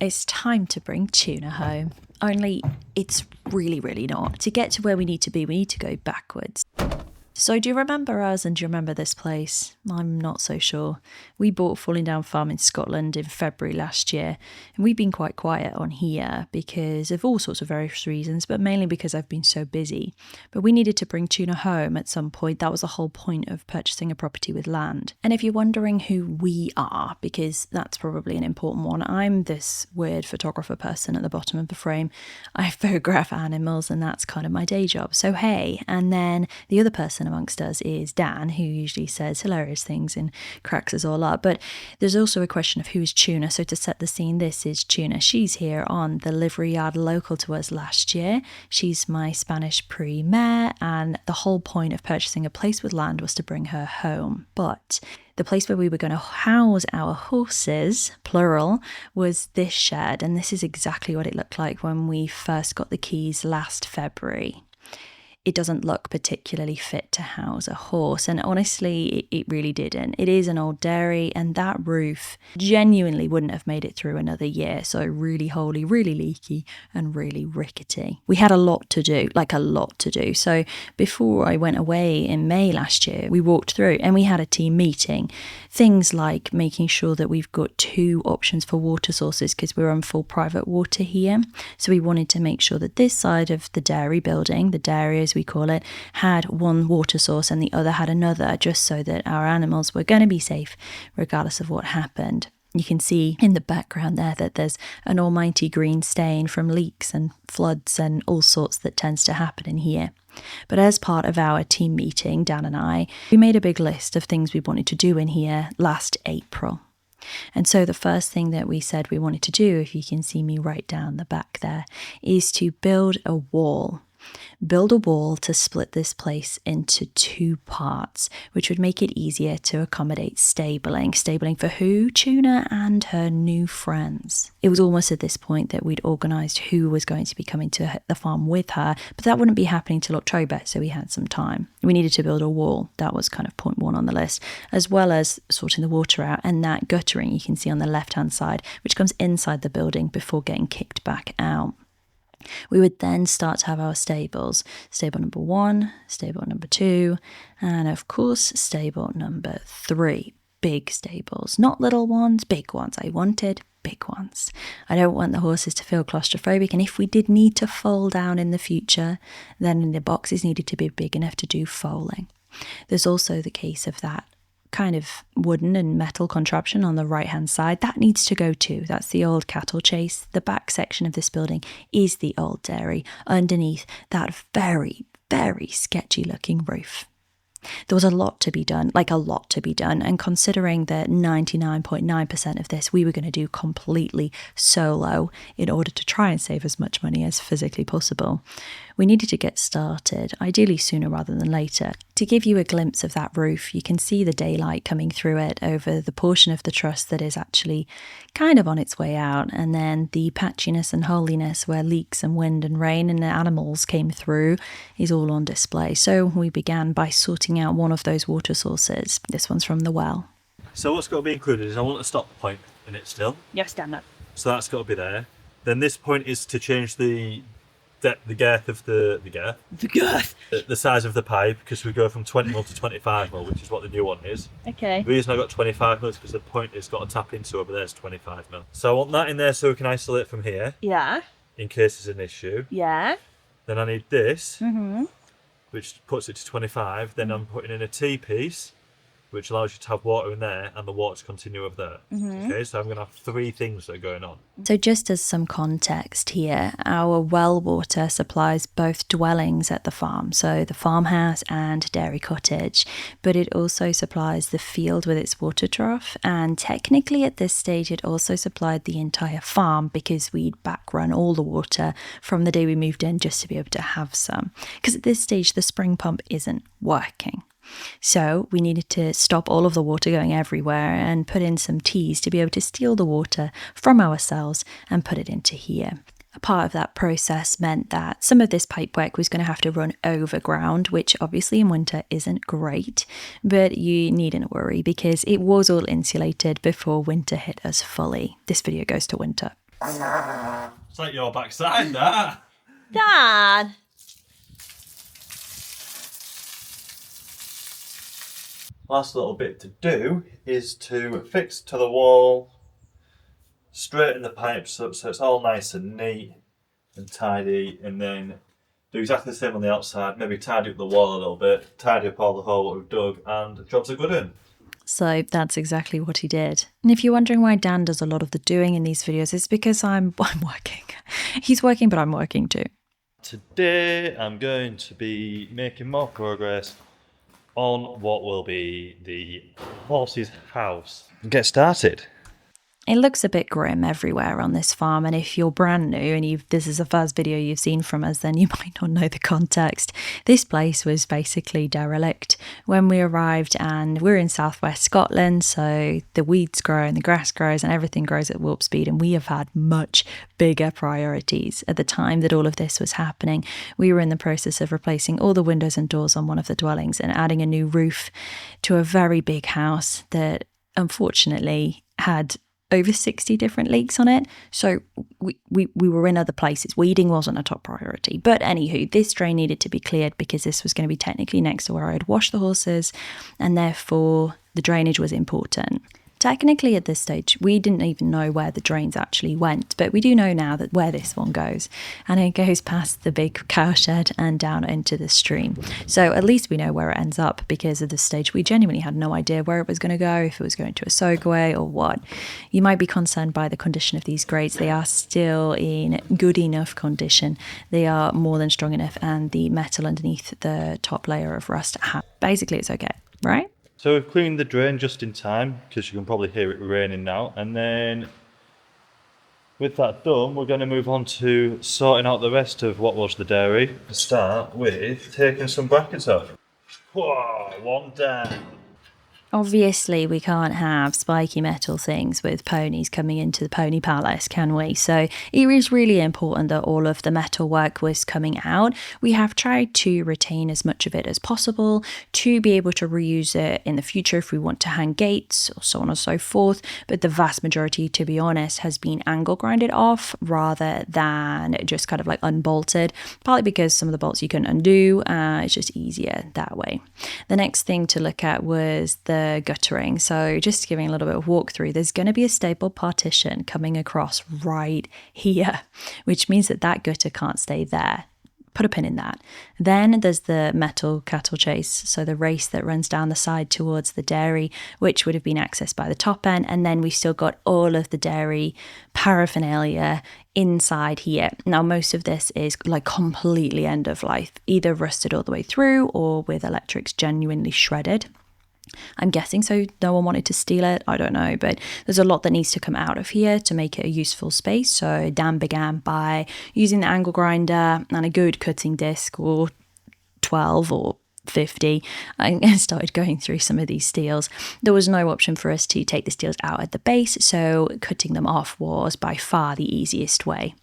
It's time to bring tuna home. Only it's really not. To get to where we need to be, we need to go backwards. So do you remember us and do you remember this place? I'm not so sure. We bought Falling Down Farm in Scotland in February last year, and we've been quite quiet on here because of all sorts of various reasons, but mainly because I've been so busy. But we needed to bring tuna home at some point. That was the whole point of purchasing a property with land. And if you're wondering who we are, because that's probably an important one, I'm this weird photographer person at the bottom of the frame. I photograph animals and that's kind of my day job. So hey, and then the other person amongst us is Dan, who usually says hilarious things and cracks us all up. But there's also a question of who is Tuna. So to set the scene, this is Tuna. She's here on the livery yard local to us last year. She's my Spanish pre-mare, and the whole point of purchasing a place with land was to bring her home. But the place where we were going to house our horses, plural, was this shed, and this is exactly what it looked like when we first got the keys last February. It doesn't look particularly fit to house a horse, and honestly it really didn't. It is an old dairy, and that roof genuinely wouldn't have made it through another year. So really holy, really leaky, and really rickety. We had a lot to do. So before I went away in May last year, we walked through and we had a team meeting. Things like making sure that we've got 2 options for water sources because we're on full private water here. So we wanted to make sure that this side of the dairy building, the dairy as we call it, had one water source and the other had another, just so that our animals were going to be safe regardless of what happened. You can see in the background there that there's an almighty green stain from leaks and floods and all sorts that tends to happen in here. But as part of our team meeting, Dan and I, we made a big list of things we wanted to do in here last April. And so the first thing that we said we wanted to do, if you can see me right down the back there, is to build a wall. Build a wall to split this place into 2 parts, which would make it easier to accommodate stabling. Stabling for who? Tuna and her new friends. It was almost at this point that we'd organised who was going to be coming to the farm with her, but that wouldn't be happening till October, so we had some time. We needed to build a wall. That was kind of point 1 on the list, as well as sorting the water out and that guttering you can see on the left-hand side, which comes inside the building before getting kicked back out. We would then start to have our stables. Stable number 1, stable number 2, and of course stable number 3. Big stables, not little ones, big ones. I wanted big ones. I don't want the horses to feel claustrophobic, and if we did need to foal down in the future, then the boxes needed to be big enough to do foaling. There's also the case of that kind of wooden and metal contraption on the right hand side. That needs to go too. That's the old cattle chase. The back section of this building is the old dairy underneath that very sketchy looking roof. There was a lot to be done, and considering that 99.9% of this we were going to do completely solo in order to try and save as much money as physically possible, we needed to get started, ideally sooner rather than later. To give you a glimpse of that roof, you can see the daylight coming through it over the portion of the truss that is actually kind of on its way out, and then the patchiness and holiness where leaks and wind and rain and the animals came through is all on display. So we began by sorting out one of those water sources. This one's from the well. So what's got to be included is I want a stop point in it still. Yes, stand up. So that's got to be there. Then this point is to change the girth of the size of the pipe, because we go from 20 mil to 25 mil, which is what the new one is. Okay. The reason I got 25 mil is because the point it's got to tap into over there is 25 mil. So I want that in there so we can isolate from here. Yeah. In case there's an issue. Yeah. Then I need this, which puts it to 25. Then I'm putting in a T-piece, which allows you to have water in there and the water to continue over there. Okay, so I'm going to have 3 things that are going on. So just as some context here, our well water supplies both dwellings at the farm, so the farmhouse and dairy cottage, but it also supplies the field with its water trough, and technically at this stage it also supplied the entire farm because we'd backrun all the water from the day we moved in just to be able to have some, because at this stage the spring pump isn't working. So we needed to stop all of the water going everywhere and put in some T's to be able to steal the water from ourselves and put it into here. A part of that process meant that some of this pipework was going to have to run overground, which obviously in winter isn't great, but you needn't worry because it was all insulated before winter hit us fully. This video goes to winter. It's like your backside, that. Dad! Last little bit to do is to fix to the wall, straighten the pipes up so it's all nice and neat and tidy, and then do exactly the same on the outside, maybe tidy up the wall a little bit, tidy up all the hole we've dug, and the job's a good one. So that's exactly what he did. And if you're wondering why Dan does a lot of the doing in these videos, it's because I'm working. He's working, but I'm working too. Today I'm going to be making more progress on what will be the horse's house. Get started. It looks a bit grim everywhere on this farm, and if you're brand new and this is the first video you've seen from us, then you might not know the context. This place was basically derelict when we arrived, and we're in southwest Scotland, so the weeds grow and the grass grows and everything grows at warp speed, and we have had much bigger priorities. At the time that all of this was happening, we were in the process of replacing all the windows and doors on one of the dwellings and adding a new roof to a very big house that unfortunately had over 60 different leaks on it. So we were in other places. Weeding wasn't a top priority. But anywho, this drain needed to be cleared because this was going to be technically next to where I had washed the horses, and therefore the drainage was important. Technically, at this stage, we didn't even know where the drains actually went, but we do know now that where this one goes, and it goes past the big cow shed and down into the stream. So at least we know where it ends up, because at this stage, we genuinely had no idea where it was going to go, if it was going to a soakaway or what. You might be concerned by the condition of these grates. They are still in good enough condition. They are more than strong enough, and the metal underneath the top layer of rust, basically it's okay, right? So we've cleaned the drain just in time, because you can probably hear it raining now. And then with that done, we're going to move on to sorting out the rest of what was the dairy. To start with taking some brackets off. Whoa, one down. Obviously, we can't have spiky metal things with ponies coming into the pony palace, can we? So it is really important that all of the metal work was coming out. We have tried to retain as much of it as possible to be able to reuse it in the future if we want to hang gates or so on and so forth. But the vast majority, to be honest, has been angle grinded off rather than just kind of like unbolted, partly because some of the bolts you can undo. It's just easier that way. The next thing to look at was the guttering. So just giving a little bit of walkthrough, there's going to be a stable partition coming across right here, which means that that gutter can't stay there. Put a pin in that. Then there's the metal cattle chase, so the race that runs down the side towards the dairy, which would have been accessed by the top end, and then we've still got all of the dairy paraphernalia inside here. Now most of this is like completely end of life, either rusted all the way through or with electrics genuinely shredded. I'm guessing so no one wanted to steal it, I don't know, but there's a lot that needs to come out of here to make it a useful space. So Dan began by using the angle grinder and a good cutting disc, or 12 or 50, and started going through some of these steels. There was no option for us to take the steels out at the base, so cutting them off was by far the easiest way.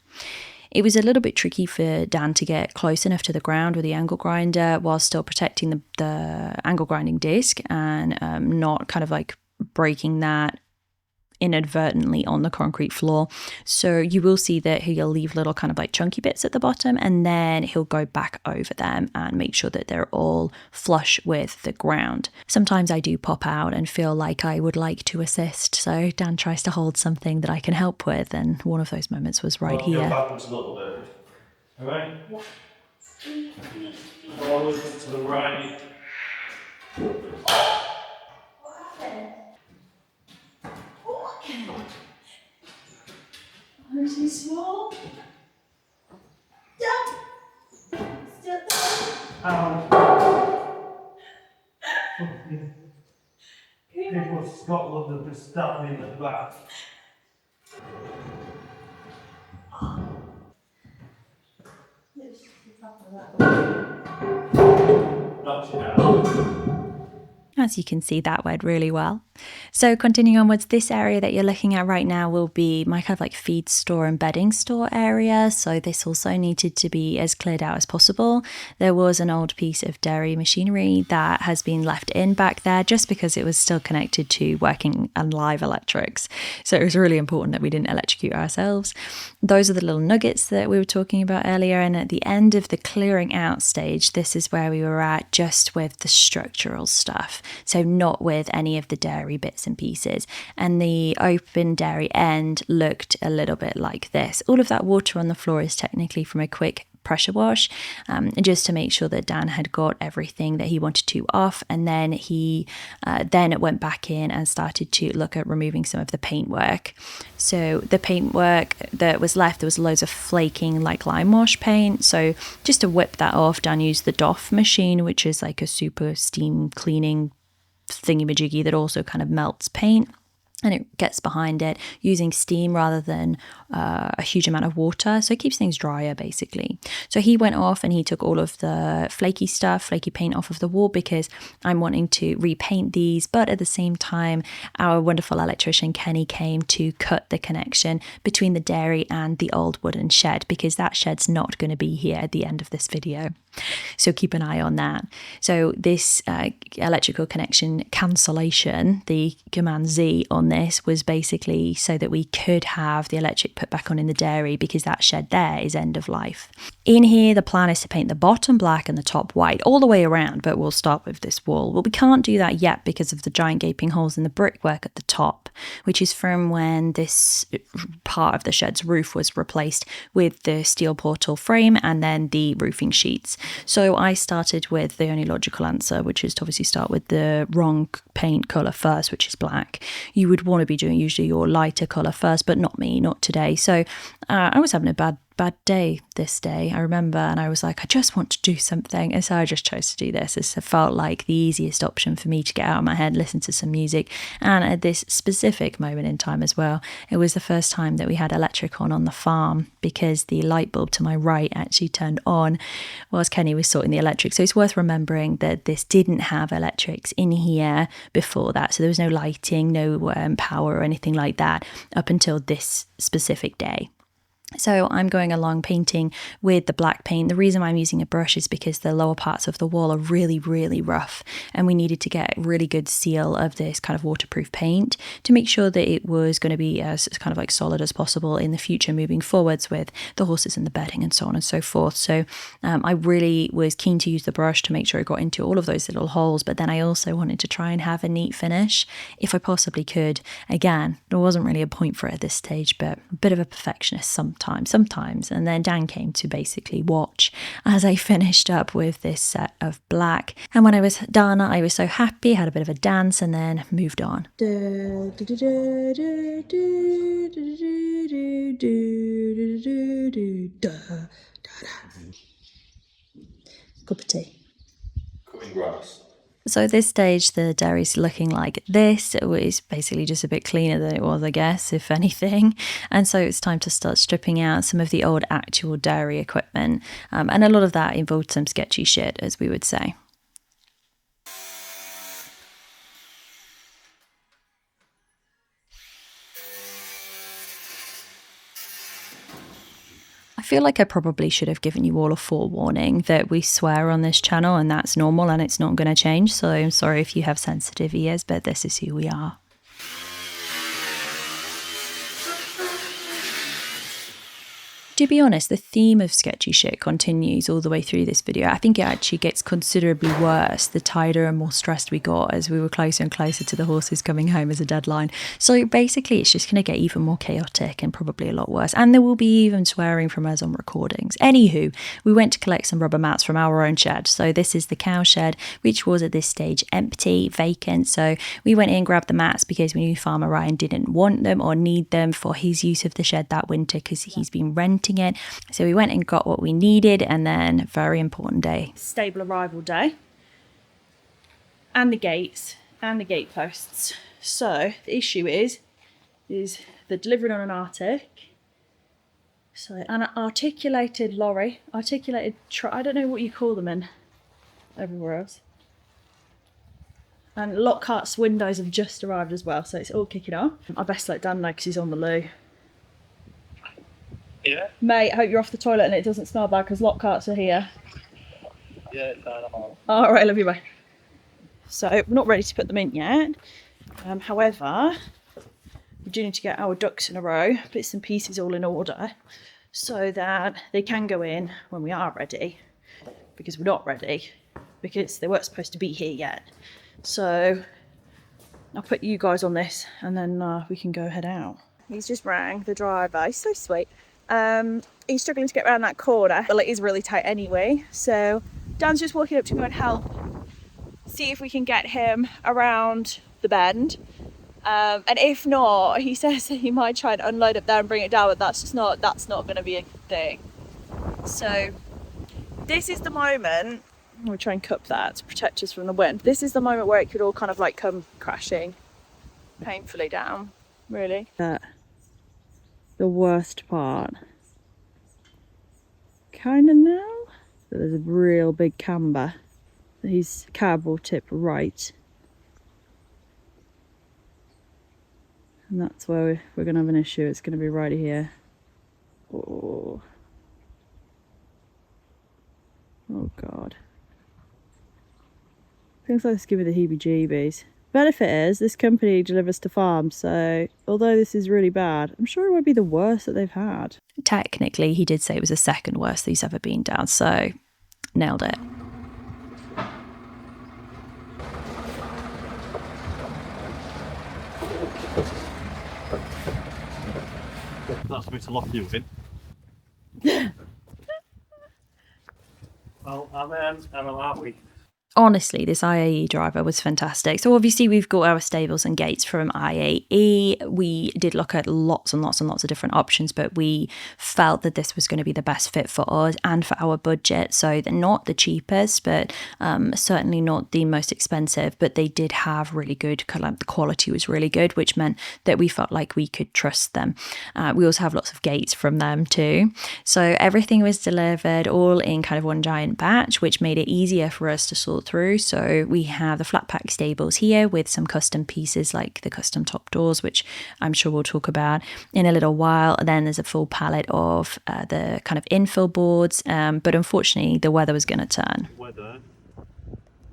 It was a little bit tricky for Dan to get close enough to the ground with the angle grinder while still protecting the angle grinding disc and not kind of like breaking that inadvertently on the concrete floor. So you will see that he'll leave little kind of like chunky bits at the bottom, and then he'll go back over them and make sure that they're all flush with the ground. Sometimes I do pop out and feel like I would like to assist, so Dan tries to hold something that I can help with, and one of those moments was right here. Backwards a little bit. All right. Forwards to the right. I'm too small. Still People of Scotland have just standing at the back. As you can see, that went really well. So continuing onwards, this area that you're looking at right now will be my kind of like feed store and bedding store area. So this also needed to be as cleared out as possible. There was an old piece of dairy machinery that has been left in back there just because it was still connected to working and live electrics. So it was really important that we didn't electrocute ourselves. Those are the little nuggets that we were talking about earlier. And at the end of the clearing out stage, this is where we were at, just with the structural stuff. So not with any of the dairy bits and pieces. And the open dairy end looked a little bit like this. All of that water on the floor is technically from a quick pressure wash, just to make sure that Dan had got everything that he wanted to off. And then he then went back in and started to look at removing some of the paintwork. So the paintwork that was left, there was loads of flaking like lime wash paint. So just to whip that off, Dan used the Doff machine, which is like a super steam cleaning thingy-majiggy that also kind of melts paint. And it gets behind it using steam rather than a huge amount of water. So it keeps things drier, basically. So he went off and he took all of the flaky paint off of the wall, because I'm wanting to repaint these. But at the same time, our wonderful electrician, Kenny, came to cut the connection between the dairy and the old wooden shed, because that shed's not going to be here at the end of this video. So keep an eye on that. So this electrical connection cancellation, the Command Z on this, was basically so that we could have the electric put back on in the dairy, because that shed there is end of life. In here, the plan is to paint the bottom black and the top white all the way around, but we'll start with this wall. Well, we can't do that yet because of the giant gaping holes in the brickwork at the top, which is from when this part of the shed's roof was replaced with the steel portal frame and then the roofing sheets. So I started with the only logical answer, which is to obviously start with the wrong paint colour first, which is black. You would want to be doing usually your lighter colour first, but not me, not today. So I was having a bad day this day, I remember, and I was like, I just want to do something, and so I just chose to do this. It felt like the easiest option for me to get out of my head, listen to some music. And at this specific moment in time as well, it was the first time that we had electric on the farm, because the light bulb to my right actually turned on whilst Kenny was sorting the electric. So it's worth remembering that this didn't have electrics in here before that, so there was no lighting, no power or anything like that up until this specific day. So I'm going along painting with the black paint. The reason I'm using a brush is because the lower parts of the wall are really, really rough, and we needed to get a really good seal of this kind of waterproof paint to make sure that it was going to be as kind of like solid as possible in the future moving forwards with the horses and the bedding and so on and so forth. So I really was keen to use the brush to make sure it got into all of those little holes, but then I also wanted to try and have a neat finish if I possibly could. Again, there wasn't really a point for it at this stage, but a bit of a perfectionist sometimes. And then Dan came to basically watch as I finished up with this set of black. And when I was done, I was so happy, had a bit of a dance, and then moved on. Cup of tea. Cutting grass. So at this stage, the dairy's looking like this. It was basically just a bit cleaner than it was, I guess, if anything. And so it's time to start stripping out some of the old actual dairy equipment. And a lot of that involved some sketchy shit, as we would say. I feel like I probably should have given you all a forewarning that we swear on this channel, and that's normal and it's not going to change. So I'm sorry if you have sensitive ears, but this is who we are. To be honest, the theme of sketchy shit continues all the way through this video. I think it actually gets considerably worse the tighter and more stressed we got as we were closer and closer to the horses coming home as a deadline. So basically, it's just going to get even more chaotic and probably a lot worse. And there will be even swearing from us on recordings. Anywho, we went to collect some rubber mats from our own shed. So this is the cow shed, which was at this stage empty, vacant. So we went in, grabbed the mats because we knew Farmer Ryan didn't want them or need them for his use of the shed that winter because he's been renting it. So we went and got what we needed, and then very important day. Stable arrival day. And the gates and the gate posts. So the issue is they're delivered on an Arctic. So an articulated lorry, I don't know what you call them in everywhere else. And Lockhart's windows have just arrived as well, so it's all kicking off. I best let Dan know because he's on the loo. Yeah? Mate, I hope you're off the toilet and it doesn't smell bad because Lockhart's are here. Yeah, it's fine, I'm on. All right, love you, bye. So we're not ready to put them in yet. However, we do need to get our ducks in a row, bits and pieces all in order, so that they can go in when we are ready, because we're not ready, because they weren't supposed to be here yet. So I'll put you guys on this and then we can go head out. He's just rang the driver. He's so sweet. He's struggling to get around that corner, but it is really tight anyway. So Dan's just walking up to go and help, see if we can get him around the bend. And if not, he says that he might try and unload up there and bring it down, but that's not going to be a thing. So this is the moment. We'll try and cup that to protect us from the wind. This is the moment where it could all kind of like come crashing painfully down, really. The worst part. Kind of now. So there's a real big camber. He's cab will tip right. And that's where we're going to have an issue. It's going to be right here. Oh. Oh God. Things like this give me the heebie-jeebies. Benefit is this company delivers to farms, so although this is really bad, I'm sure it won't be the worst that they've had. Technically, he did say it was the second worst that he's ever been down, so nailed it. That's me to lock you in. Well, I'm happy. Honestly, this IAE driver was fantastic. So obviously we've got our stables and gates from IAE. We did look at lots and lots and lots of different options, but we felt that this was going to be the best fit for us and for our budget. So they're not the cheapest, but certainly not the most expensive, but they did have really good, the quality was really good, which meant that we felt like we could trust them. We also have lots of gates from them too. So everything was delivered all in kind of one giant batch, which made it easier for us to sort through. So we have the flat pack stables here with some custom pieces like the custom top doors, which I'm sure we'll talk about in a little while. And then there's a full palette of the kind of infill boards, but unfortunately the weather was going to turn. Weather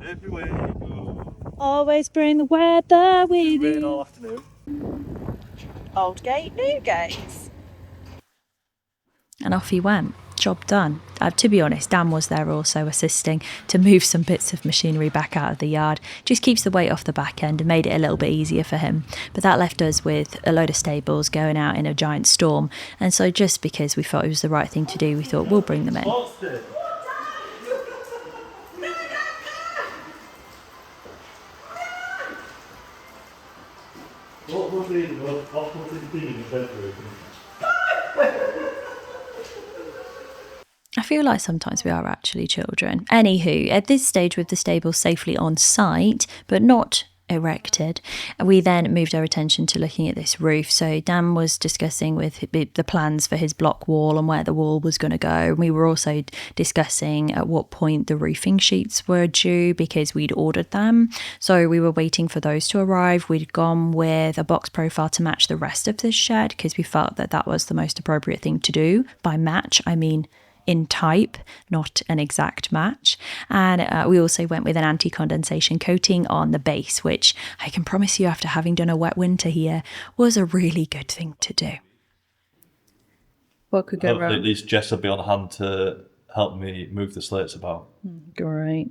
everywhere you go. Always bring the weather with Rain you. all afternoon. Old gate, new gates. And off he went. Job done. To be honest, Dan was there also assisting to move some bits of machinery back out of the yard. Just keeps the weight off the back end and made it a little bit easier for him. But that left us with a load of stables going out in a giant storm. And so just because we thought it was the right thing to do, we thought we'll bring them in. What's this? What was the bedroom? I feel like sometimes we are actually children. Anywho, at this stage with the stables safely on site, but not erected, we then moved our attention to looking at this roof. So Dan was discussing with the plans for his block wall and where the wall was going to go. We were also discussing at what point the roofing sheets were due because we'd ordered them. So we were waiting for those to arrive. We'd gone with a box profile to match the rest of this shed because we felt that that was the most appropriate thing to do. By match, I mean in type, not an exact match. And we also went with an anti-condensation coating on the base, which I can promise you after having done a wet winter here was a really good thing to do. What could go wrong? At least Jess will be on hand to help me move the slates about. Great.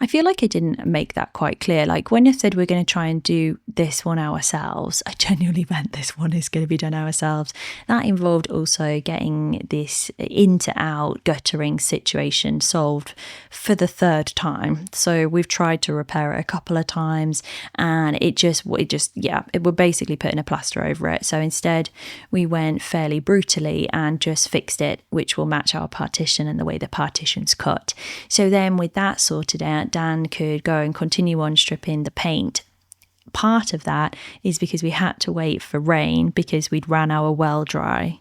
I feel like I didn't make that quite clear. Like when I said we're going to try and do this one ourselves, I genuinely meant this one is going to be done ourselves. That involved also getting this in-to-out guttering situation solved for the third time. So we've tried to repair it a couple of times and we're basically putting a plaster over it. So instead we went fairly brutally and just fixed it, which will match our partition and the way the partition's cut. So then with that sorted out, Dan could go and continue on stripping the paint. Part of that is because we had to wait for rain because we'd ran our well dry.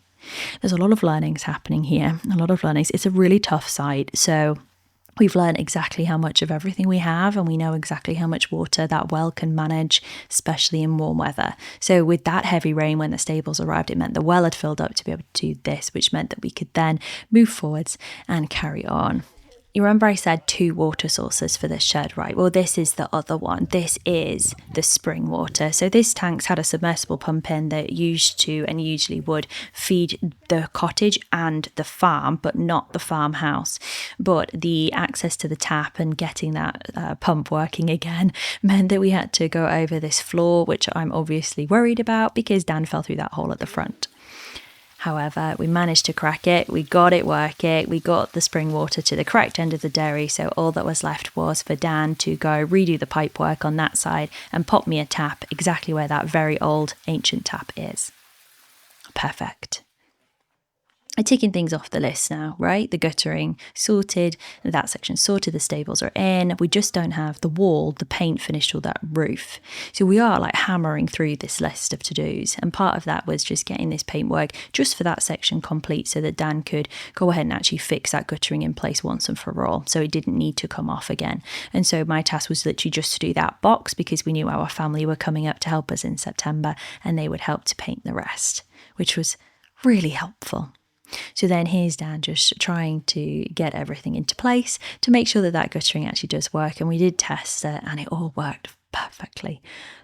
There's a lot of learnings happening here, a lot of learnings. It's a really tough site, so We've learned exactly how much of everything we have, and we know exactly how much water that well can manage, especially in warm weather. So with that heavy rain when the stables arrived, it meant the well had filled up to be able to do this, which meant that we could then move forwards and carry on. You remember I said 2 water sources for this shed, right? Well, this is the other one. This is the spring water. So this tank's had a submersible pump in that used to and usually would feed the cottage and the farm, but not the farmhouse. But the access to the tap and getting that pump working again meant that we had to go over this floor, which I'm obviously worried about because Dan fell through that hole at the front. However, we managed to crack it, we got it working, we got the spring water to the correct end of the dairy, so all that was left was for Dan to go redo the pipe work on that side and pop me a tap exactly where that very old ancient tap is. Perfect. I'm ticking things off the list now, right? The guttering sorted, that section sorted, the stables are in. We just don't have the wall, the paint finished, or that roof. So we are like hammering through this list of to-dos. And part of that was just getting this paint work just for that section complete so that Dan could go ahead and actually fix that guttering in place once and for all. So it didn't need to come off again. And so my task was literally just to do that box because we knew our family were coming up to help us in September and they would help to paint the rest, which was really helpful. So then here's Dan just trying to get everything into place to make sure that that guttering actually does work. And we did test it and it all worked perfectly.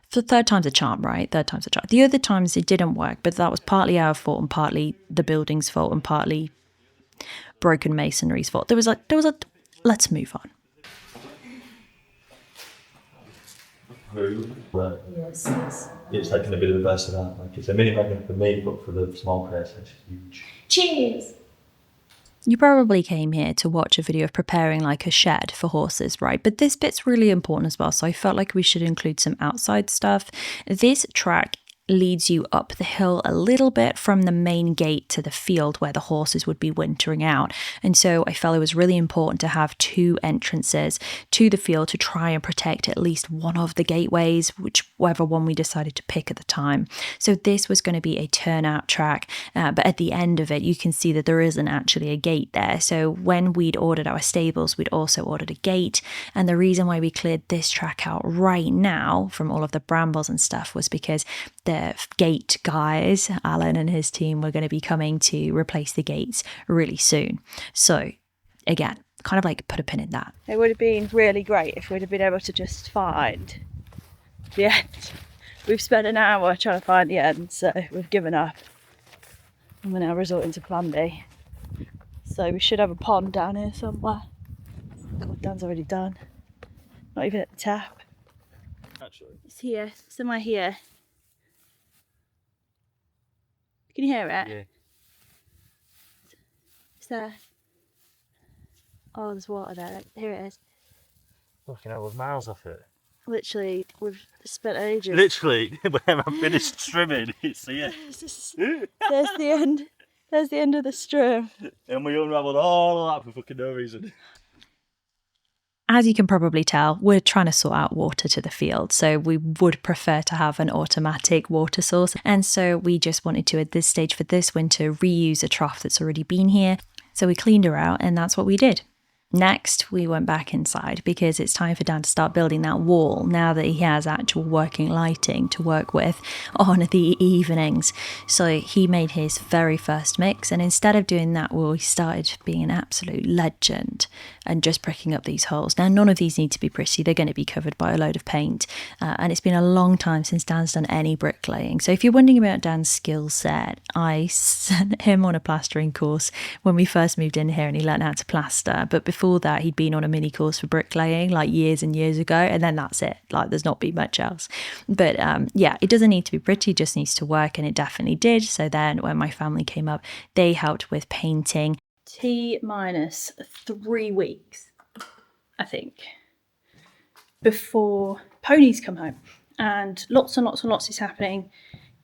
For third time's a charm, right? Third time's a charm. The other times it didn't work, but that was partly our fault and partly the building's fault and partly broken masonry's fault. There was a let's move on. Yes. It's like going to be the best of that. Like it's a mini magnet for me, but for the small place, it's huge. Cheers! You probably came here to watch a video of preparing like a shed for horses, right? But this bit's really important as well, so I felt like we should include some outside stuff. This track leads you up the hill a little bit from the main gate to the field where the horses would be wintering out. And so I felt it was really important to have 2 entrances to the field to try and protect at least one of the gateways, whichever one we decided to pick at the time. So this was going to be a turnout track, but at the end of it, you can see that there isn't actually a gate there. So when we'd ordered our stables, we'd also ordered a gate. And the reason why we cleared this track out right now from all of the brambles and stuff was because the gate guys, Alan and his team, were going to be coming to replace the gates really soon. So again, kind of like put a pin in that. It would have been really great if we'd have been able to just find the end. We've spent an hour trying to find the end, so we've given up. And we're now resorting to plan B. So we should have a pond down here somewhere. God, Dan's already done. Not even at the tap. Actually, It's here, somewhere here. Can you hear it? yeah. It's there. Oh, there's water there. Here it is. Fucking hell, we're miles off it. Literally, we've spent ages. Literally, when I finished trimming, it's here. There's the end. There's the end of the stream. And we unravelled all of that for fucking no reason. As you can probably tell, we're trying to sort out water to the field, so we would prefer to have an automatic water source. And so we just wanted to, at this stage for this winter, reuse a trough that's already been here. So we cleaned her out, and that's what we did. Next, we went back inside because it's time for Dan to start building that wall now that he has actual working lighting to work with on the evenings. So he made his very first mix, and instead of doing that, well, he started being an absolute legend and just pricking up these holes. Now, none of these need to be pretty. They're going to be covered by a load of paint, and it's been a long time since Dan's done any bricklaying. So if you're wondering about Dan's skill set, I sent him on a plastering course when we first moved in here and he learned how to plaster. But before that, he'd been on a mini course for bricklaying like years and years ago, and then that's it. Like, there's not been much else. But yeah, it doesn't need to be pretty, it just needs to work, and it definitely did. So then when my family came up, they helped with painting. T-minus 3 weeks, I think, before ponies come home, and lots and lots and lots is happening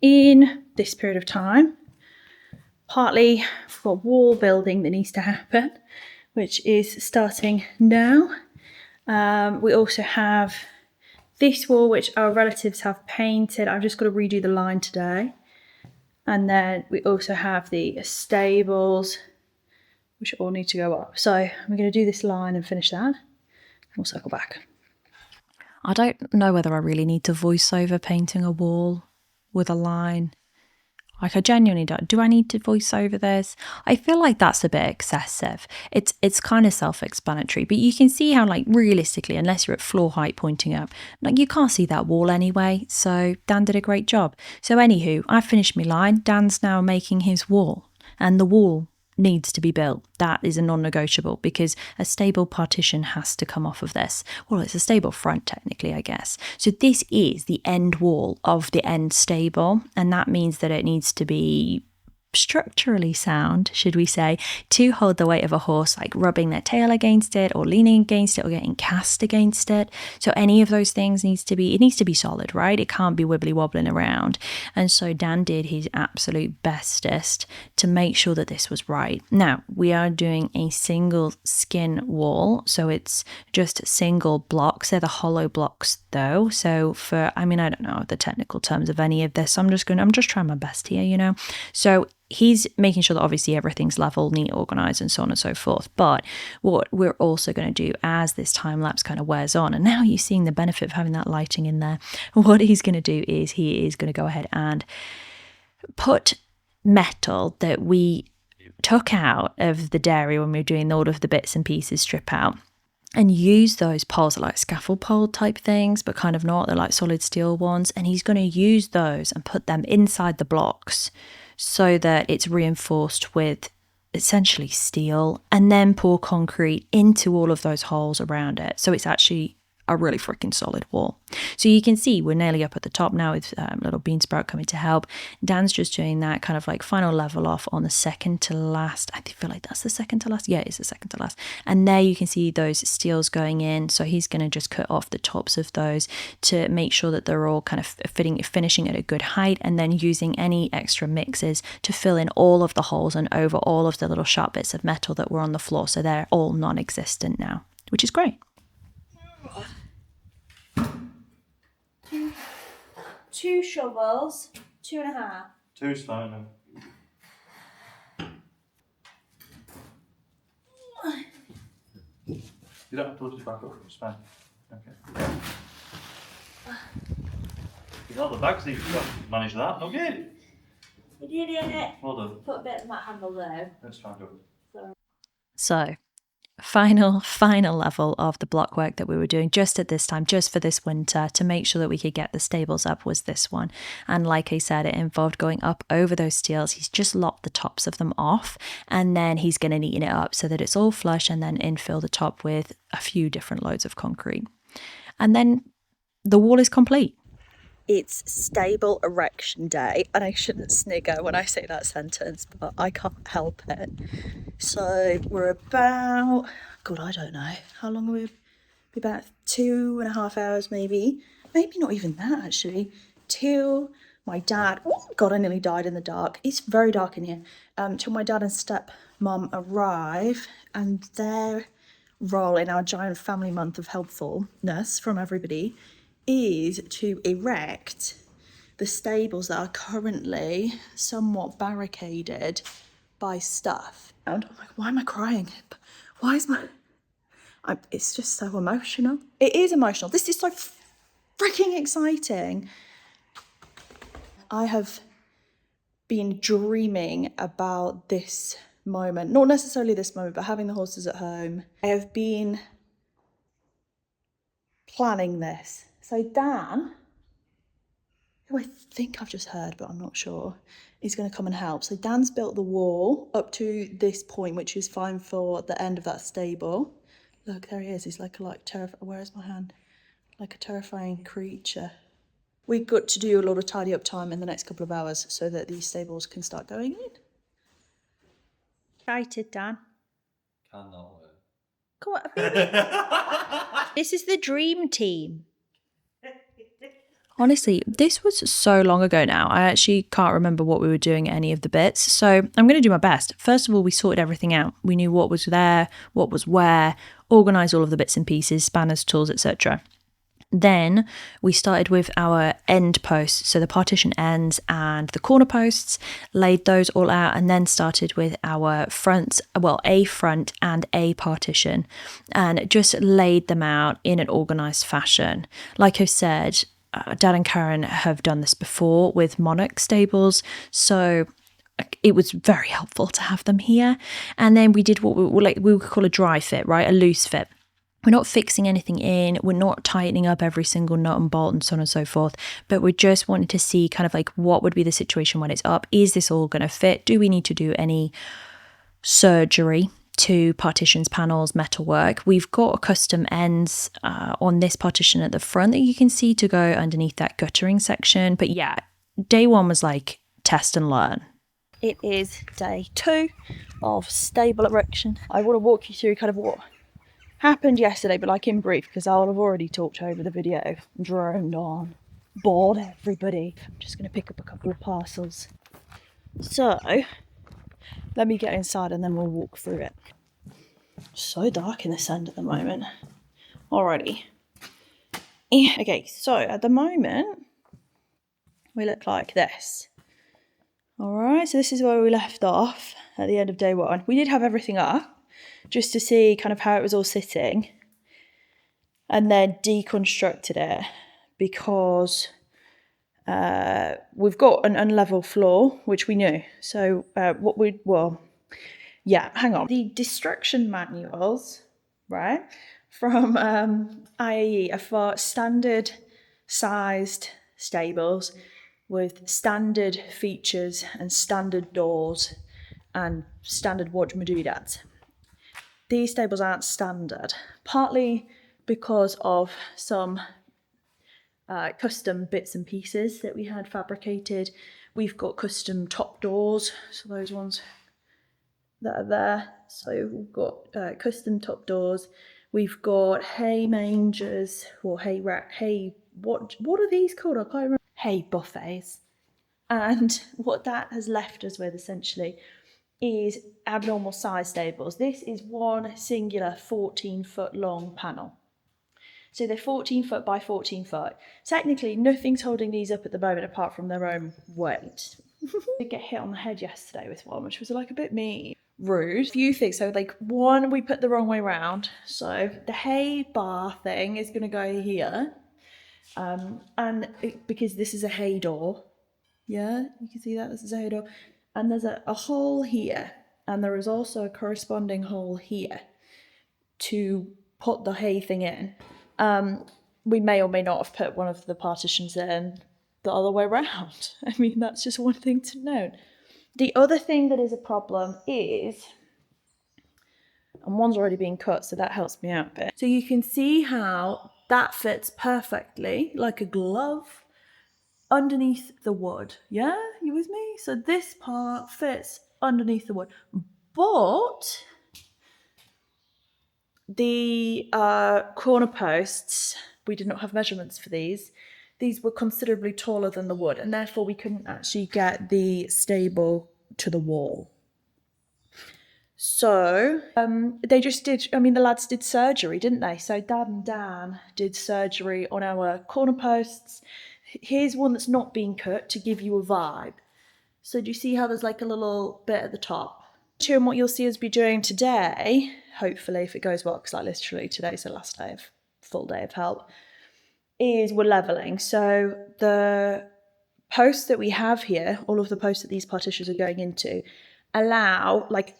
in this period of time. Partly we've got wall building that needs to happen, which is starting now. We also have this wall, which our relatives have painted. I've just got to redo the line today. And then we also have the stables, which all need to go up. So I'm going to do this line and finish that. We'll circle back. I don't know whether I really need to voice over painting a wall with a line. Like, I genuinely don't. Do I need to voice over this? I feel like that's a bit excessive. It's kind of self-explanatory, but you can see how, like, realistically, unless you're at floor height pointing up, like, you can't see that wall anyway. So Dan did a great job. So anywho, I finished my line. Dan's now making his wall, and the wall needs to be built. That is a non-negotiable, because a stable partition has to come off of this. Well, it's a stable front technically, I guess. So this is the end wall of the end stable, and that means that it needs to be structurally sound, should we say, to hold the weight of a horse, like rubbing their tail against it or leaning against it or getting cast against it. So any of those things needs to be solid, right? It can't be wibbly wobbling around. And so Dan did his absolute bestest to make sure that this was right. Now, we are doing a single skin wall, so it's just single blocks. They're the hollow blocks though. So I don't know the technical terms of any of this. I'm just trying my best here, you know. So he's making sure that obviously everything's level, neat, organized, and so on and so forth. But what we're also going to do as this time lapse kind of wears on, and now you're seeing the benefit of having that lighting in there, what he's going to do is he is going to go ahead and put metal that we took out of the dairy when we were doing all of the bits and pieces strip out, and use those poles, like scaffold pole type things, but kind of not, they're like solid steel ones. And he's going to use those and put them inside the blocks so that it's reinforced with essentially steel, and then pour concrete into all of those holes around it. So it's actually a really freaking solid wall. So you can see we're nearly up at the top now with little bean sprout coming to help. Dan's just doing that kind of like final level off on the second to last. I feel like that's the second to last. Yeah, it's the second to last. And there you can see those steels going in. So he's going to just cut off the tops of those to make sure that they're all kind of finishing at a good height, and then using any extra mixes to fill in all of the holes and over all of the little sharp bits of metal that were on the floor. So they're all non-existent now, which is great. Two shovels, 2.5. 2's fine now. You don't have to lift it back up, it's fine. Okay. With all the bags that you've got, manage that, okay. We did it. Well done. Put a bit of that handle there. That's fine, good. So, final level of the block work that we were doing just at this time, just for this winter, to make sure that we could get the stables up, was this one. And like I said, it involved going up over those steels. He's just lopped the tops of them off, and then he's going to neaten it up so that it's all flush, and then infill the top with a few different loads of concrete. And then the wall is complete. It's stable erection day, and I shouldn't snigger when I say that sentence, but I can't help it. So we're about, God, I don't know, how long are we? About 2.5 hours maybe not even that actually, till my dad, oh God, I nearly died in the dark. It's very dark in here. Till my dad and stepmom arrive, and their role in our giant family month of helpfulness from everybody is to erect the stables that are currently somewhat barricaded by stuff. And oh my, why am I crying? Why is it's just so emotional. It is emotional. This is so freaking exciting. I have been dreaming about this moment, not necessarily this moment, but having the horses at home. I have been planning this. So Dan, who I think I've just heard, but I'm not sure, is going to come and help. So Dan's built the wall up to this point, which is fine for the end of that stable. Look, there he is. He's like where's my hand? Like a terrifying creature. We've got to do a lot of tidy up time in the next couple of hours so that these stables can start going in. Excited, Dan? Cannot wait. Come on, baby. This is the dream team. Honestly, this was so long ago now. I actually can't remember what we were doing at any of the bits. So I'm going to do my best. First of all, we sorted everything out. We knew what was there, what was where, organised all of the bits and pieces, spanners, tools, etc. Then we started with our end posts, so the partition ends and the corner posts, laid those all out, and then started with our fronts, well, a front and a partition, and just laid them out in an organised fashion. Like I said, Dad and Karen have done this before with Monarch Stables, so it was very helpful to have them here. And then we did what we would call a dry fit, right? A loose fit. We're not fixing anything in, we're not tightening up every single nut and bolt and so on and so forth, but we're just wanting to see kind of like what would be the situation when it's up. Is this all going to fit? Do we need to do any surgery to partitions, panels, metalwork? We've got custom ends on this partition at the front that you can see to go underneath that guttering section. But yeah, day one was like test and learn. It is day 2 of stable erection. I want to walk you through kind of what happened yesterday, but like in brief, because I'll have already talked over the video, droned on, bored everybody. I'm just going to pick up a couple of parcels. So let me get inside and then we'll walk through it. So dark in this end at the moment. Alrighty. Okay, so at the moment we look like this. Alright, so this is where we left off at the end of day 1. We did have everything up just to see kind of how it was all sitting, and then deconstructed it because we've got an unlevel floor, which we knew. So hang on. The destruction manuals, right, from IAE are for standard sized stables with standard features and standard doors and standard wajmadudat. These stables aren't standard, partly because of some custom bits and pieces that we had fabricated. We've got custom top doors, so those ones that are there. So we've got custom top doors. We've got hay mangers, or what are these called? I can't remember. Hay buffets. And what that has left us with essentially is abnormal size stables. This is one singular 14-foot long panel. So they're 14 foot by 14 foot. Technically, nothing's holding these up at the moment apart from their own weight. I did get hit on the head yesterday with one, which was like a bit mean. Rude. A few things. So like one, we put the wrong way round. So the hay bar thing is going to go here. Because this is a hay door. Yeah, you can see that. This is a hay door. And there's a hole here, and there is also a corresponding hole here to put the hay thing in. We may or may not have put one of the partitions in the other way around. I mean, that's just one thing to note. The other thing that is a problem is, and one's already been cut, so that helps me out a bit. So you can see how that fits perfectly, like a glove, underneath the wood. Yeah, you with me? So this part fits underneath the wood, but the corner posts, we did not have measurements for these. These were considerably taller than the wood, and therefore we couldn't actually get the stable to the wall. So they just did, I mean, the lads did surgery, didn't they? So Dad and Dan did surgery on our corner posts. Here's one that's not been cut to give you a vibe. So do you see how there's like a little bit at the top? And what you'll see us be doing today, hopefully if it goes well, because like literally today's the last day of full day of help, is we're levelling. So the posts that we have here, all of the posts that these partitions are going into, allow like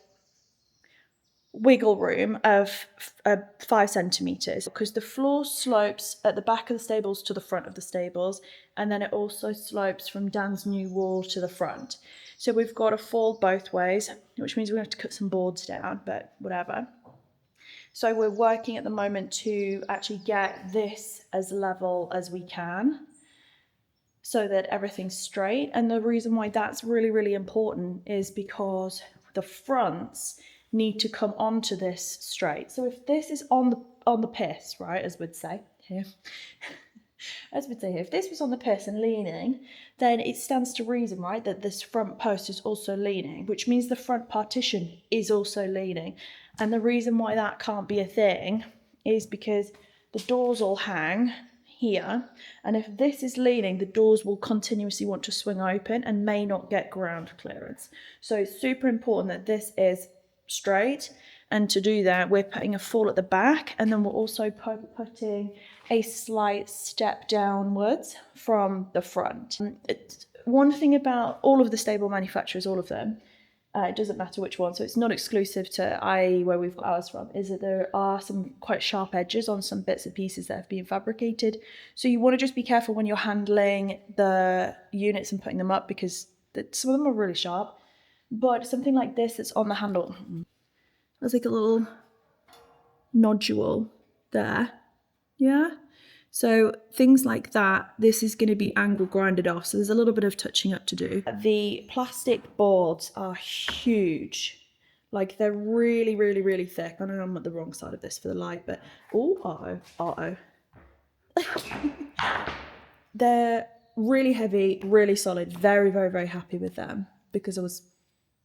wiggle room of 5 centimeters, because the floor slopes at the back of the stables to the front of the stables, and then it also slopes from Dan's new wall to the front. So we've got a fall both ways, which means we're going to have to cut some boards down, but whatever. So we're working at the moment to actually get this as level as we can so that everything's straight. And the reason why that's really, really important is because the fronts need to come onto this straight. So if this is on the piss, right, as we'd say here, if this was on the piss and leaning, then it stands to reason, right, that this front post is also leaning, which means the front partition is also leaning. And the reason why that can't be a thing is because the doors all hang here, and if this is leaning, the doors will continuously want to swing open and may not get ground clearance. So it's super important that this is straight, and to do that we're putting a fall at the back, and then we're also putting a slight step downwards from the front. It's one thing about all of the stable manufacturers, all of them, it doesn't matter which one, so it's not exclusive to IAE where we've got ours from, is that there are some quite sharp edges on some bits and pieces that have been fabricated. So you want to just be careful when you're handling the units and putting them up, because some of them are really sharp. But something like this that's on the handle, there's like a little nodule there, yeah? So things like that, this is going to be angle grinded off, so there's a little bit of touching up to do. The plastic boards are huge. Like, they're really, really, really thick. I know I'm at the wrong side of this for the light, but they're really heavy, really solid. Very, very, very happy with them, because I was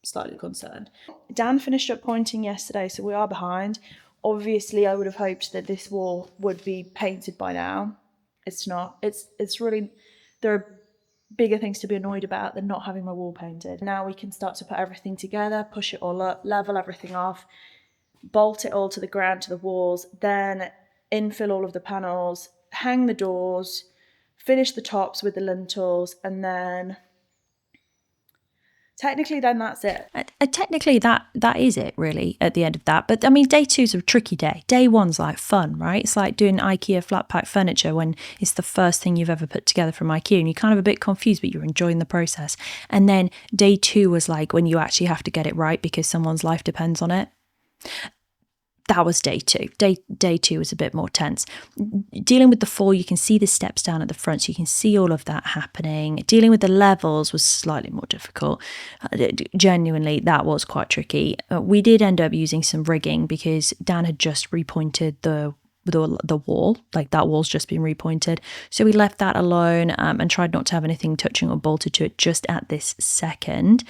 slightly concerned. Dan finished up pointing yesterday, so we are behind. Obviously, I would have hoped that this wall would be painted by now. It's not. It's really, there are bigger things to be annoyed about than not having my wall painted. Now we can start to put everything together, push it all up, level everything off, bolt it all to the ground, to the walls, then infill all of the panels, hang the doors, finish the tops with the lintels, and then technically then that's it. Technically that is it really at the end of that. But I mean, day 2's a tricky day. Day 1's like fun, right? It's like doing IKEA flat pack furniture when it's the first thing you've ever put together from IKEA, and you're kind of a bit confused, but you're enjoying the process. And then day 2 was like when you actually have to get it right because someone's life depends on it. That was day 2. Day 2 was a bit more tense. Dealing with the fall, you can see the steps down at the front, so you can see all of that happening. Dealing with the levels was slightly more difficult. Genuinely, that was quite tricky. We did end up using some rigging because Dan had just repointed the wall, like that wall's just been repointed. So we left that alone and tried not to have anything touching or bolted to it just at this second.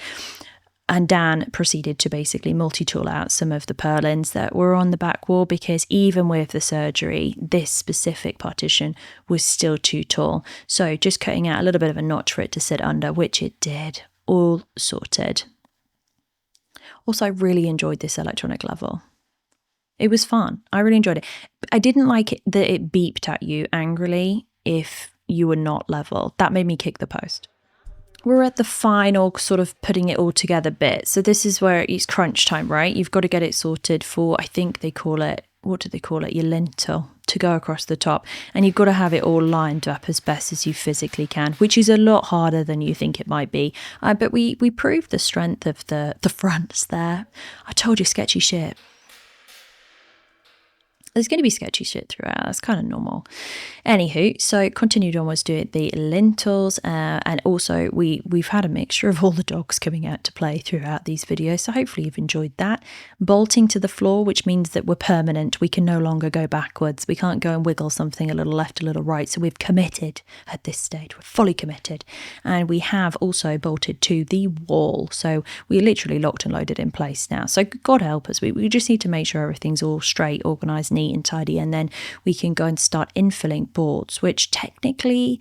And Dan proceeded to basically multi-tool out some of the purlins that were on the back wall, because even with the surgery, this specific partition was still too tall. So just cutting out a little bit of a notch for it to sit under, which it did, all sorted. Also, I really enjoyed this electronic level. It was fun. I really enjoyed it. I didn't like it that it beeped at you angrily if you were not level. That made me kick the post. We're at the final sort of putting it all together bit. So this is where it's crunch time, right? You've got to get it sorted for, I think they call it, what do they call it? Your lintel to go across the top. And you've got to have it all lined up as best as you physically can, which is a lot harder than you think it might be. But we proved the strength of the fronts there. I told you, sketchy shit. There's going to be sketchy shit throughout. That's kind of normal. Anywho, so continued onwards to the lintels, and also we've had a mixture of all the dogs coming out to play throughout these videos, so hopefully you've enjoyed that. Bolting to the floor, which means that we're permanent. We can no longer go backwards. We can't go and wiggle something a little left, a little right. So we've committed at this stage. We're fully committed. And we have also bolted to the wall. So we literally locked and loaded in place now. So God help us. We just need to make sure everything's all straight, organised, neat and tidy, and then we can go and start infilling boards, which technically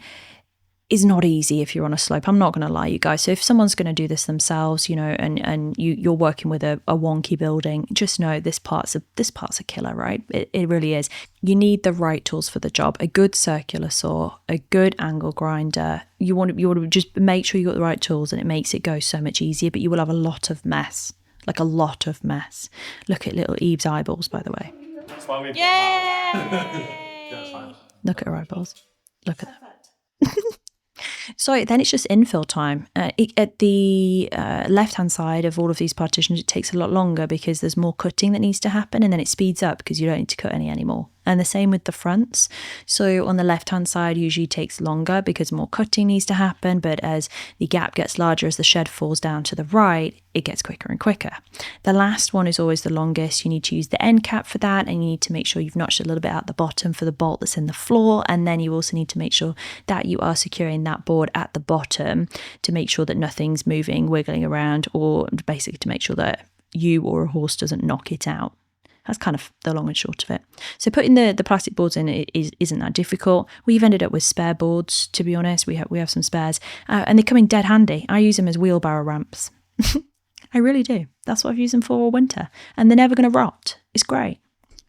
is not easy if you're on a slope. I'm not going to lie, you guys. So if someone's going to do this themselves, you know, and you're working with a wonky building, just know this part's a killer, right? It really is. You need the right tools for the job. A good circular saw, a good angle grinder. You want to just make sure you got the right tools, and it makes it go so much easier. But you will have a lot of mess, like a lot of mess. Look at little Eve's eyeballs, by the way. That's why we've Yay! Look at her eyeballs. Look at that. So then it's just infill time. At the left-hand side of all of these partitions, it takes a lot longer because there's more cutting that needs to happen, and then it speeds up because you don't need to cut any anymore. And the same with the fronts. So on the left-hand side usually takes longer because more cutting needs to happen, but as the gap gets larger, as the shed falls down to the right, it gets quicker and quicker. The last one is always the longest. You need to use the end cap for that, and you need to make sure you've notched a little bit out the bottom for the bolt that's in the floor, and then you also need to make sure that you are securing that board at the bottom to make sure that nothing's moving, wiggling around, or basically to make sure that you or a horse doesn't knock it out. That's kind of the long and short of it. So putting the plastic boards in isn't that difficult. We've ended up with spare boards, to be honest. We have some spares, and they come in dead handy. I use them as wheelbarrow ramps. I really do. That's what I've used them for all winter, and they're never going to rot. It's great.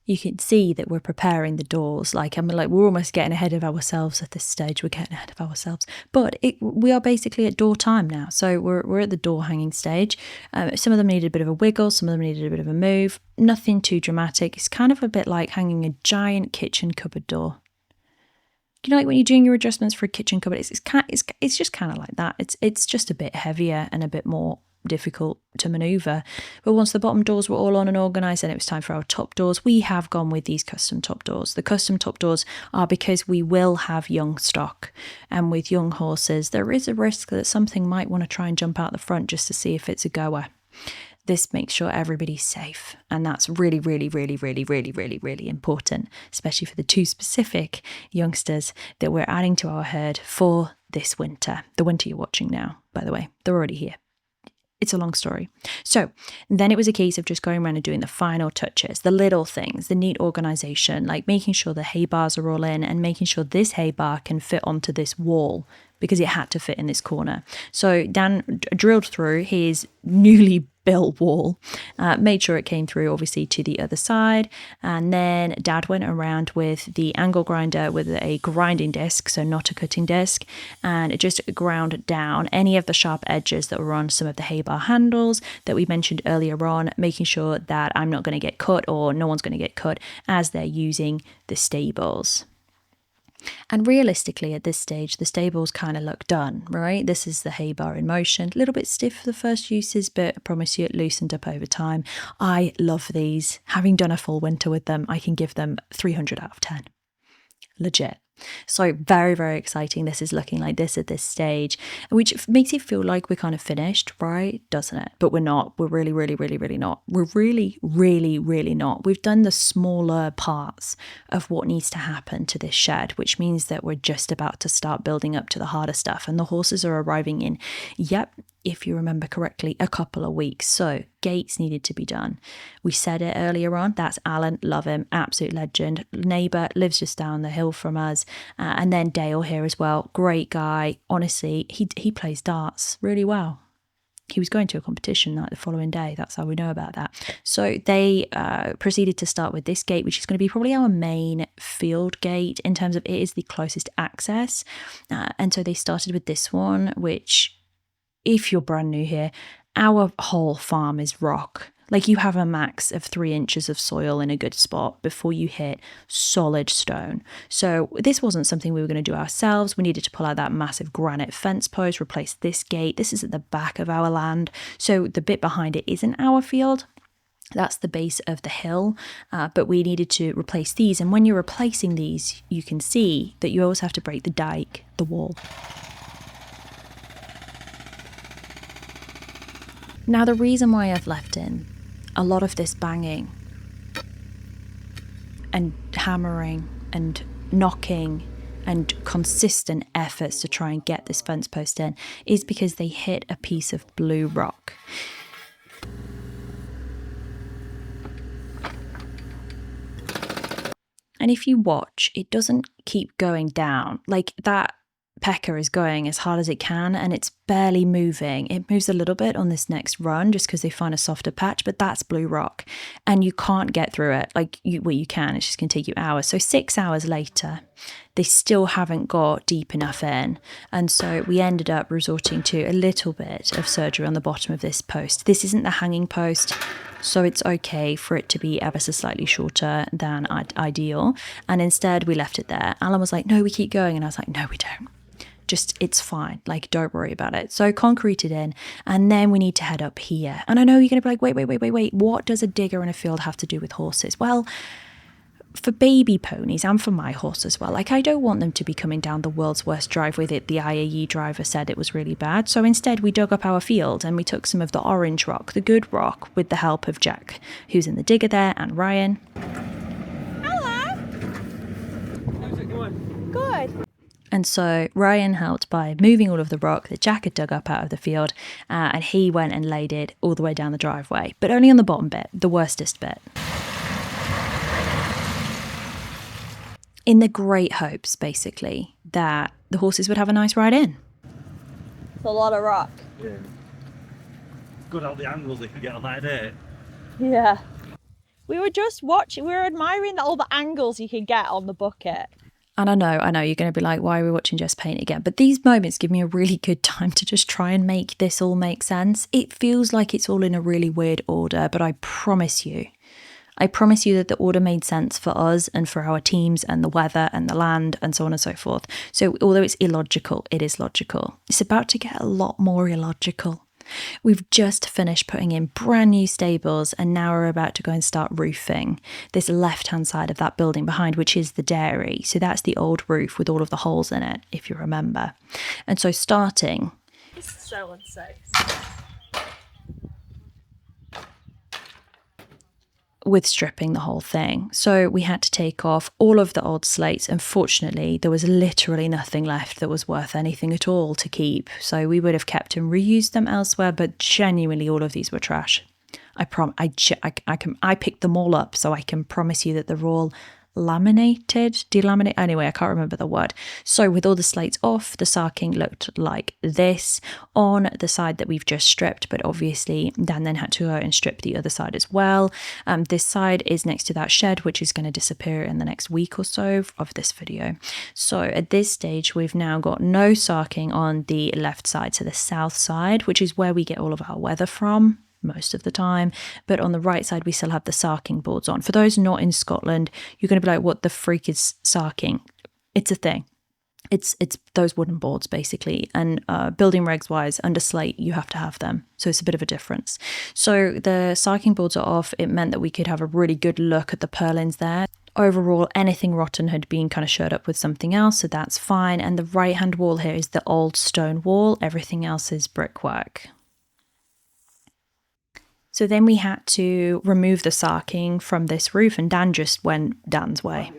You can see that we're preparing the doors. We're almost getting ahead of ourselves at this stage. We're getting ahead of ourselves, but we are basically at door time now. So we're at the door hanging stage. Some of them needed a bit of a wiggle. Some of them needed a bit of a move. Nothing too dramatic. It's kind of a bit like hanging a giant kitchen cupboard door. You know, like when you're doing your adjustments for a kitchen cupboard, it's just kind of like that. It's just a bit heavier and a bit more difficult to maneuver. But once the bottom doors were all on and organised, and it was time for our top doors, we have gone with these custom top doors. The custom top doors are because we will have young stock, and with young horses there is a risk that something might want to try and jump out the front just to see if it's a goer. This makes sure everybody's safe, and that's really, really, really, really, really, really, really important, especially for the 2 specific youngsters that we're adding to our herd for this winter. The winter you're watching now, by the way, they're already here. It's a long story. So then it was a case of just going around and doing the final touches, the little things, the neat organisation, like making sure the hay bars are all in and making sure this hay bar can fit onto this wall because it had to fit in this corner. So Dan drilled through his newly built wall, made sure it came through obviously to the other side, and then Dad went around with the angle grinder with a grinding disc, so not a cutting disc, and it just ground down any of the sharp edges that were on some of the hay bar handles that we mentioned earlier on, making sure that I'm not going to get cut or no one's going to get cut as they're using the stables. And realistically, at this stage, the stables kind of look done, right? This is the hay bar in motion. A little bit stiff for the first uses, but I promise you it loosened up over time. I love these. Having done a full winter with them, I can give them 300 out of 10. Legit. So very, very exciting. This is looking like this at this stage, which makes it feel like we're kind of finished, right? Doesn't it? But we're not. We're really, really, really, really not. We're really, really, really not. We've done the smaller parts of what needs to happen to this shed, which means that we're just about to start building up to the harder stuff. And the horses are arriving in, if you remember correctly, a couple of weeks. So gates needed to be done. We said it earlier on. That's Alan. Love him. Absolute legend. Neighbour, lives just down the hill from us. And then Dale here as well. Great guy. Honestly, he plays darts really well. He was going to a competition like the following day. That's how we know about that. So they proceeded to start with this gate, which is going to be probably our main field gate in terms of it is the closest access. And so they started with this one, which, if you're brand new here, our whole farm is rock. Like, you have a max of 3 inches of soil in a good spot before you hit solid stone. So this wasn't something we were going to do ourselves. We needed to pull out that massive granite fence post, replace this gate. This is at the back of our land. So the bit behind it isn't our field. That's the base of the hill, but we needed to replace these. And when you're replacing these, you can see that you always have to break the dike, the wall. Now, the reason why I've left in a lot of this banging and hammering and knocking and consistent efforts to try and get this fence post in is because they hit a piece of blue rock. And if you watch, it doesn't keep going down. Like, that pecker is going as hard as it can and it's barely moving. It moves a little bit on this next run just because they find a softer patch, but that's blue rock and you can't get through it. Like, you can, it's just going to take you hours. So 6 hours later, they still haven't got deep enough in. And so we ended up resorting to a little bit of surgery on the bottom of this post. This isn't the hanging post, so it's okay for it to be ever so slightly shorter than ideal. And instead we left it there. Alan was like, no, we keep going. And I was like, no, we don't. Just, it's fine. Like, don't worry about it. So concreted in, and then we need to head up here. And I know you're going to be like, wait. What does a digger in a field have to do with horses? Well, for baby ponies and for my horse as well, like, I don't want them to be coming down the world's worst driveway that the IAE driver said it was really bad. So instead we dug up our field and we took some of the orange rock, the good rock, with the help of Jack, who's in the digger there, and Ryan. Hello. How's it going? Good. And so Ryan helped by moving all of the rock that Jack had dug up out of the field, and he went and laid it all the way down the driveway, but only on the bottom bit, the worstest bit. in the great hopes, basically, that the horses would have a nice ride in. It's a lot of rock. Yeah. Good out the angles they could get on that day. Yeah. We were just watching, we were admiring all the angles you could get on the bucket. And I know, you're going to be like, why are we watching Jess paint again? But these moments give me a really good time to just try and make this all make sense. It feels like it's all in a really weird order, but I promise you that the order made sense for us and for our teams and the weather and the land and so on and so forth. So although it's illogical, it is logical. It's about to get a lot more illogical. We've just finished putting in brand new stables and now we're about to go and start roofing this left-hand side of that building behind, which is the dairy. So that's the old roof with all of the holes in it, if you remember. And so starting... This is so unsafe. with stripping the whole thing. So we had to take off all of the old slates. Unfortunately, there was literally nothing left that was worth anything at all to keep. So we would have kept and reused them elsewhere, but genuinely all of these were trash. I picked them all up, so I can promise you that they're all delaminated. Anyway, I can't remember the word. So with all the slates off, the sarking looked like this on the side that we've just stripped, but obviously Dan then had to go and strip the other side as well. This side is next to that shed, which is going to disappear in the next week or so of this video. So at this stage, we've now got no sarking on the left side, so the south side, which is where we get all of our weather from most of the time, but on the right side we still have the sarking boards on. For those not in Scotland, you're going to be like, what the freak is sarking? It's a thing. It's those wooden boards basically, and building regs wise, under slate you have to have them, so it's a bit of a difference. So the sarking boards are off. It meant that we could have a really good look at the purlins there. Overall, anything rotten had been kind of showed up with something else, so that's fine. And the right hand wall here is the old stone wall. Everything else is brickwork. So then we had to remove the sarking from this roof, and Dan just went Dan's way.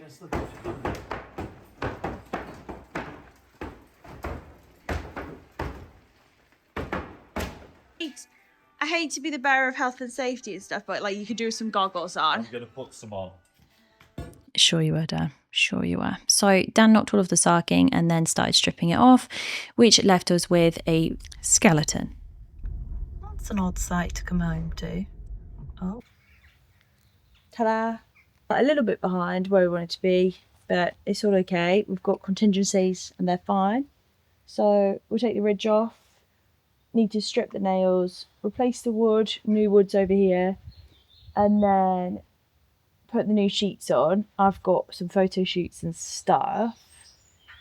I hate to be the bearer of health and safety and stuff, but like you could do some goggles on. I'm going to put some on. Sure you were, Dan. Sure you were. So Dan knocked all of the sarking and then started stripping it off, which left us with a skeleton. That's an odd sight to come home to. Oh. Ta-da. A little bit behind where we wanted to be, but it's all okay. We've got contingencies and they're fine. So we'll take the ridge off, need to strip the nails, replace the wood, new wood's over here, and then put the new sheets on. I've got some photo shoots and stuff.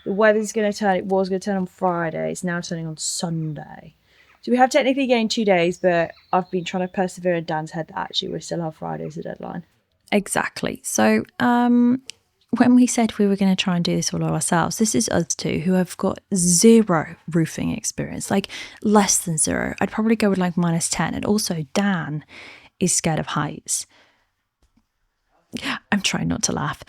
The weather's going to turn, it was going to turn on Friday, it's now turning on Sunday. So we have technically gained 2 days, but I've been trying to persevere in Dan's head that actually we still have Friday as a deadline. Exactly. So when we said we were going to try and do this all ourselves, this is us two who have got zero roofing experience, like less than zero. I'd probably go with like -10. And also Dan is scared of heights. I'm trying not to laugh.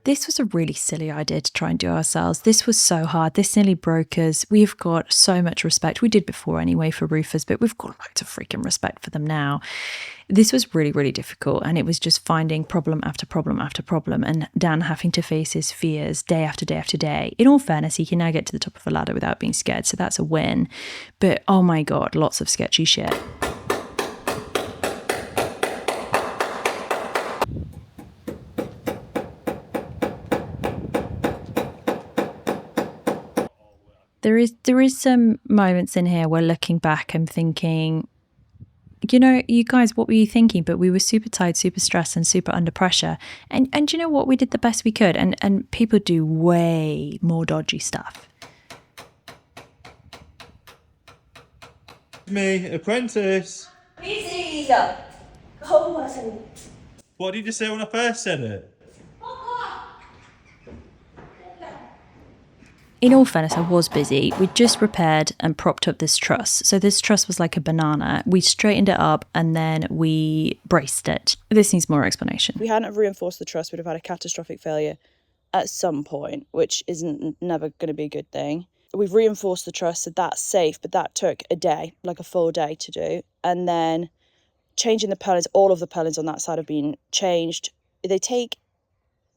This was a really silly idea to try and do ourselves. This was so hard. This nearly broke us. We've got so much respect. We did before anyway for roofers, but we've got loads of freaking respect for them now. This was really, really difficult. And it was just finding problem after problem after problem. And Dan having to face his fears day after day after day. In all fairness, he can now get to the top of a ladder without being scared. So that's a win. But oh my God, lots of sketchy shit. There is some moments in here where looking back I'm thinking, you know, you guys, what were you thinking? But we were super tired, super stressed and super under pressure. And you know what? We did the best we could. And people do way more dodgy stuff. Me, apprentice. Easier. Go. What did you say when I first said it? In all fairness, I was busy. We just repaired and propped up this truss. So this truss was like a banana. We straightened it up and then we braced it. This needs more explanation. If we hadn't have reinforced the truss, we'd have had a catastrophic failure at some point, which isn't never going to be a good thing. We've reinforced the truss, so that's safe, but that took a day, like a full day to do. And then changing the purlins, all of the purlins on that side have been changed. They take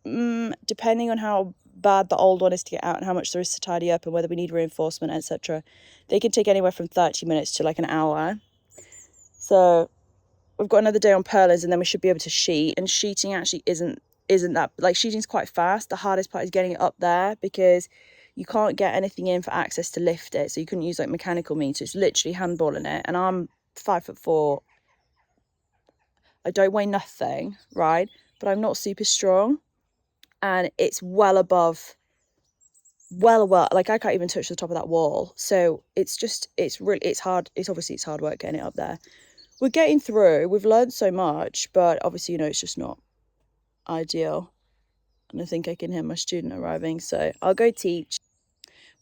depending on how bad the old one is to get out and how much there is to tidy up and whether we need reinforcement, etc., they can take anywhere from 30 minutes to like an hour. So we've got another day on purlins, and then we should be able to sheet. And sheeting actually isn't that, like, sheeting's quite fast. The hardest part is getting it up there, because you can't get anything in for access to lift it, so you couldn't use like mechanical means. It's literally handballing it, and I'm 5'4". I don't weigh nothing, right, but I'm not super strong, and it's well, like, I can't even touch the top of that wall. So it's hard. It's hard work getting it up there. We're getting through. We've learned so much, but obviously, it's just not ideal. And I think I can hear my student arriving, so I'll go teach.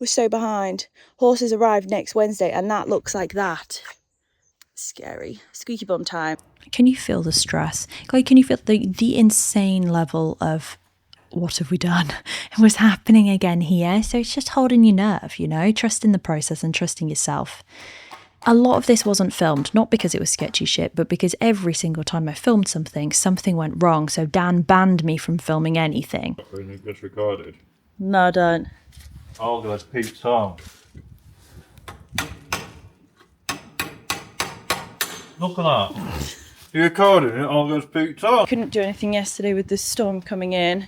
We're so behind. Horses arrive next Wednesday, and that looks like that. Scary. Squeaky bum time. Can you feel the stress? Like, can you feel the insane level of what have we done? What's happening again here? So it's just holding your nerve, trusting the process and trusting yourself. A lot of this wasn't filmed, not because it was sketchy shit, but because every single time I filmed something went wrong. So Dan banned me from filming anything. Just recorded. No, I don't. Olga, let's peep Tom. Look at that. You recording it? Olga's peep Tom. Couldn't do anything yesterday with the storm coming in.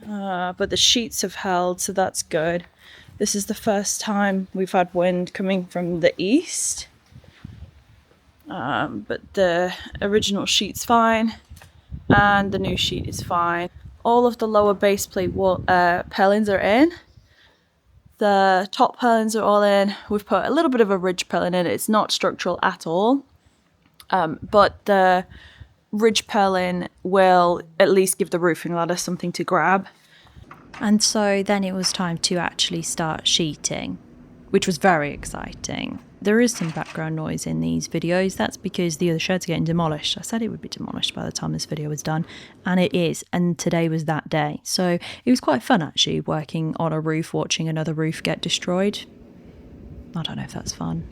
But the sheets have held, so that's good. This is the first time we've had wind coming from the east. But the original sheet's fine, and the new sheet is fine. All of the lower base plate purlins are in. The top purlins are all in. We've put a little bit of a ridge purlin in. It's not structural at all. But the ridge purlin will at least give the roofing ladder something to grab. And so then it was time to actually start sheeting, which was very exciting. There is some background noise in these videos. That's because the other shed's getting demolished. I said it would be demolished by the time this video was done, and it is. And today was that day. So it was quite fun, actually, working on a roof, watching another roof get destroyed. I don't know if that's fun.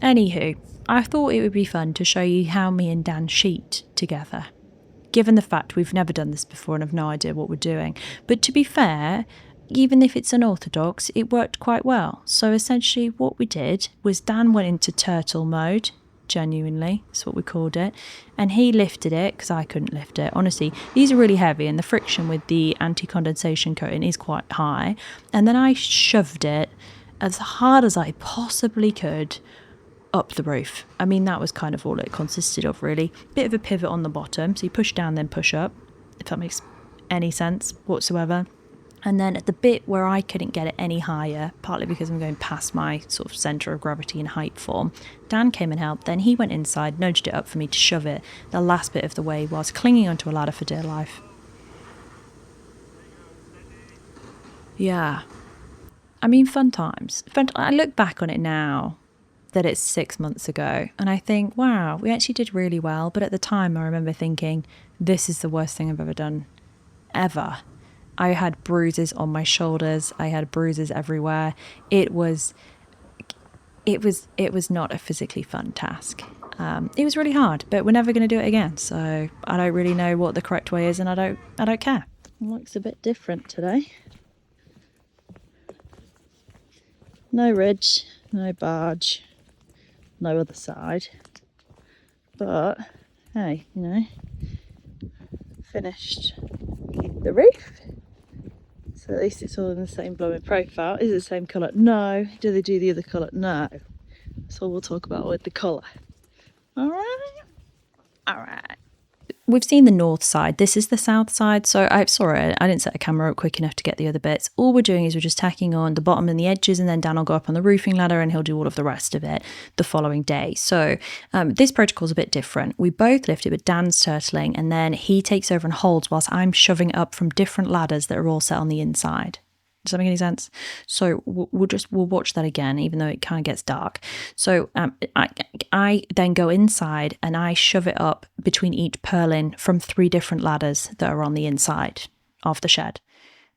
Anywho, I thought it would be fun to show you how me and Dan sheet together, given the fact we've never done this before and have no idea what we're doing. But to be fair, even if it's unorthodox, it worked quite well. So essentially what we did was Dan went into turtle mode, genuinely, that's what we called it, and he lifted it, because I couldn't lift it. Honestly, these are really heavy, and the friction with the anti-condensation coating is quite high. And then I shoved it as hard as I possibly could up the roof. I mean, that was kind of all it consisted of, really. Bit of a pivot on the bottom, so you push down then push up, if that makes any sense whatsoever. And then at the bit where I couldn't get it any higher, partly because I'm going past my sort of centre of gravity and height form, Dan came and helped. Then he went inside, nudged it up for me to shove it the last bit of the way whilst clinging onto a ladder for dear life. Yeah. I mean, fun times. I look back on it now, that it's 6 months ago, and I think, wow, we actually did really well. But at the time I remember thinking, this is the worst thing I've ever done, ever. I had bruises on my shoulders, I had bruises everywhere. It was not a physically fun task. It was really hard, but we're never going to do it again, so I don't really know what the correct way is, and I don't care. It looks a bit different today. No ridge, no barge, no other side, but hey, finished the roof, so at least it's all in the same blooming profile. Is it the same colour? No. Do they do the other colour? No. So we'll talk about with the colour. All right. We've seen the north side. This is the south side. So I didn't set a camera up quick enough to get the other bits. All we're doing is we're just tacking on the bottom and the edges, and then Dan will go up on the roofing ladder and he'll do all of the rest of it the following day. So this protocol's a bit different. We both lift it, but Dan's turtling, and then he takes over and holds whilst I'm shoving it up from different ladders that are all set on the inside. Does that make any sense? So we'll watch that again, even though it kind of gets dark. So I then go inside and I shove it up between each purlin from 3 different ladders that are on the inside of the shed.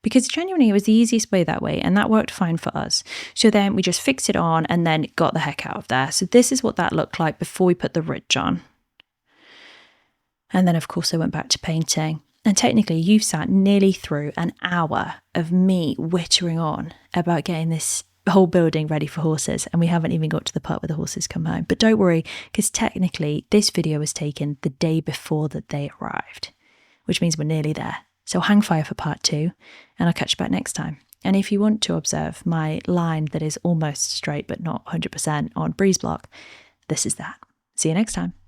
Because genuinely it was the easiest way that way, and that worked fine for us. So then we just fixed it on and then got the heck out of there. So this is what that looked like before we put the ridge on. And then, of course, I went back to painting. And technically, you've sat nearly through an hour of me wittering on about getting this whole building ready for horses. And we haven't even got to the part where the horses come home. But don't worry, because technically, this video was taken the day before that they arrived, which means we're nearly there. So hang fire for part 2, and I'll catch you back next time. And if you want to observe my line that is almost straight but not 100% on breeze block, this is that. See you next time.